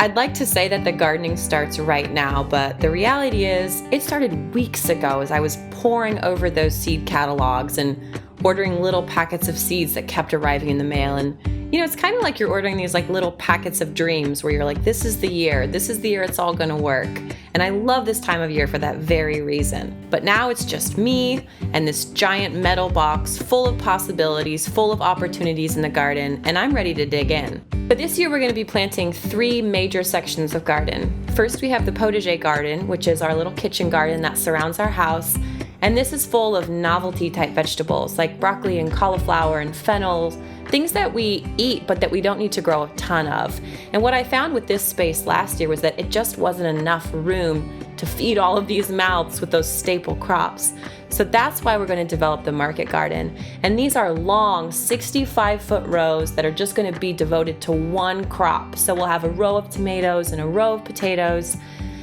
I'd like to say that the gardening starts right now, but the reality is it started weeks ago as I was poring over those seed catalogs and ordering little packets of seeds that kept arriving in the mail. And it's kind of like you're ordering these like little packets of dreams where you're like, this is the year it's all gonna work. And I love this time of year for that very reason. But now it's just me and this giant metal box full of possibilities, full of opportunities in the garden, and I'm ready to dig in. But this year we're going to be planting 3 major sections of garden. First, we have the potager garden, which is our little kitchen garden that surrounds our house. And this is full of novelty type vegetables like broccoli and cauliflower and fennel, things that we eat but that we don't need to grow a ton of. And what I found with this space last year was that it just wasn't enough room to feed all of these mouths with those staple crops. So that's why we're going to develop the market garden. And these are long 65-foot rows that are just going to be devoted to one crop. So we'll have a row of tomatoes and a row of potatoes.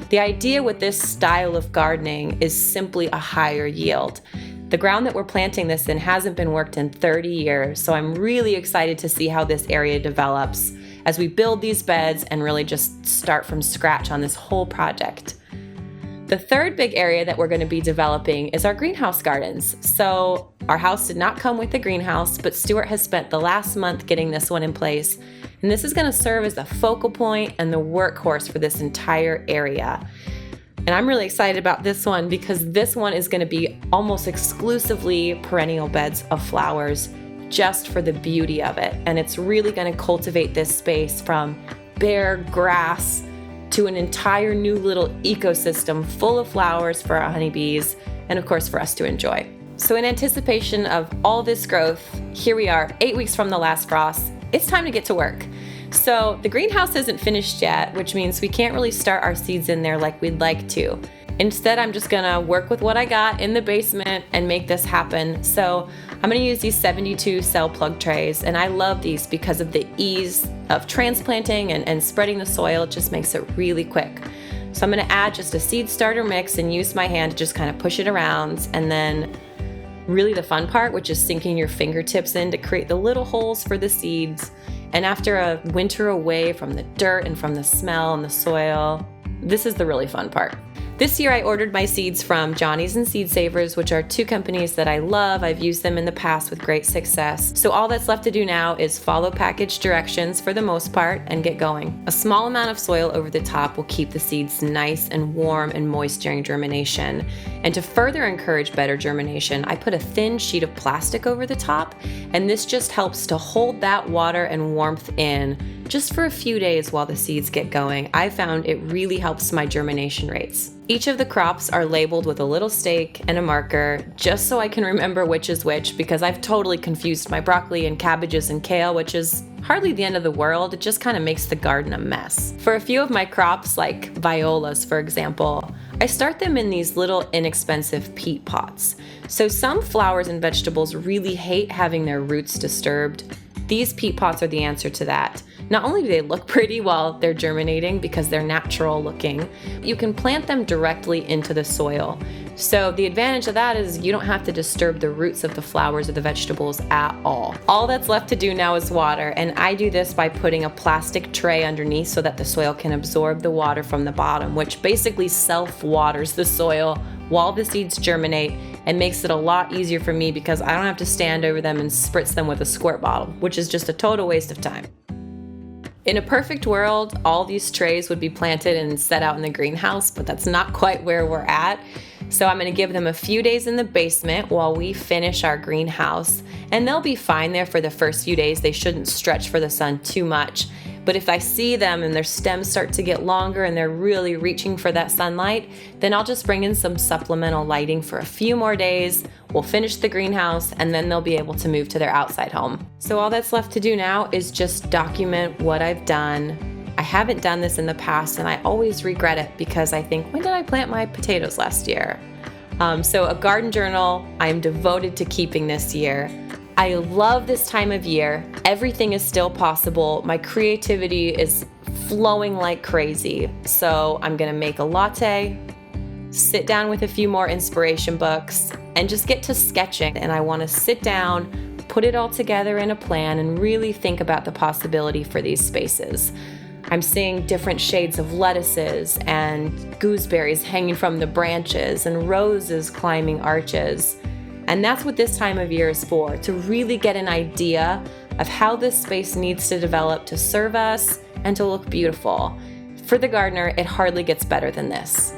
The idea with this style of gardening is simply a higher yield. The ground that we're planting this in hasn't been worked in 30 years, so I'm really excited to see how this area develops as we build these beds and really just start from scratch on this whole project. The third big area that we're going to be developing is our greenhouse gardens. So our house did not come with the greenhouse, but Stuart has spent the last month getting this one in place. And this is going to serve as the focal point and the workhorse for this entire area. And I'm really excited about this one because this one is going to be almost exclusively perennial beds of flowers just for the beauty of it. And it's really going to cultivate this space from bare grass to an entire new little ecosystem full of flowers for our honeybees and of course for us to enjoy. So in anticipation of all this growth, here we are 8 weeks from the last frost. It's time to get to work. So the greenhouse isn't finished yet, which means we can't really start our seeds in there like we'd like to. Instead, I'm just gonna work with what I got in the basement and make this happen. So I'm gonna use these 72 cell plug trays, and I love these because of the ease of transplanting and spreading the soil. It just makes it really quick. So I'm gonna add just a seed starter mix and use my hand to just kind of push it around, and then really the fun part, which is sinking your fingertips in to create the little holes for the seeds. And after a winter away from the dirt and from the smell and the soil, this is the really fun part. This year I ordered my seeds from Johnny's and Seed Savers, which are 2 companies that I love. I've used them in the past with great success. So all that's left to do now is follow package directions for the most part and get going. A small amount of soil over the top will keep the seeds nice and warm and moist during germination. And to further encourage better germination, I put a thin sheet of plastic over the top, and this just helps to hold that water and warmth in just for a few days while the seeds get going. I found it really helps my germination rates. Each of the crops are labeled with a little stake and a marker just so I can remember which is which, because I've totally confused my broccoli and cabbages and kale, which is hardly the end of the world. It just kind of makes the garden a mess. For a few of my crops, like violas for example, I start them in these little inexpensive peat pots. So some flowers and vegetables really hate having their roots disturbed. These peat pots are the answer to that. Not only do they look pretty while they're germinating because they're natural looking, you can plant them directly into the soil. So the advantage of that is you don't have to disturb the roots of the flowers or the vegetables at all. All that's left to do now is water, and I do this by putting a plastic tray underneath so that the soil can absorb the water from the bottom, which basically self-waters the soil while the seeds germinate and makes it a lot easier for me because I don't have to stand over them and spritz them with a squirt bottle, which is just a total waste of time. In a perfect world, all these trays would be planted and set out in the greenhouse, but that's not quite where we're at. So I'm going to give them a few days in the basement while we finish our greenhouse, and they'll be fine there for the first few days. They shouldn't stretch for the sun too much. But if I see them and their stems start to get longer and they're really reaching for that sunlight, then I'll just bring in some supplemental lighting for a few more days. We'll finish the greenhouse and then they'll be able to move to their outside home. So all that's left to do now is just document what I've done. I haven't done this in the past and I always regret it because I think, when did I plant my potatoes last year? So a garden journal I am devoted to keeping this year. I love this time of year. Everything is still possible. My creativity is flowing like crazy. So I'm gonna make a latte, sit down with a few more inspiration books, and just get to sketching. And I wanna sit down, put it all together in a plan, and really think about the possibility for these spaces. I'm seeing different shades of lettuces and gooseberries hanging from the branches and roses climbing arches. And that's what this time of year is for, to really get an idea of how this space needs to develop to serve us and to look beautiful. For the gardener, it hardly gets better than this.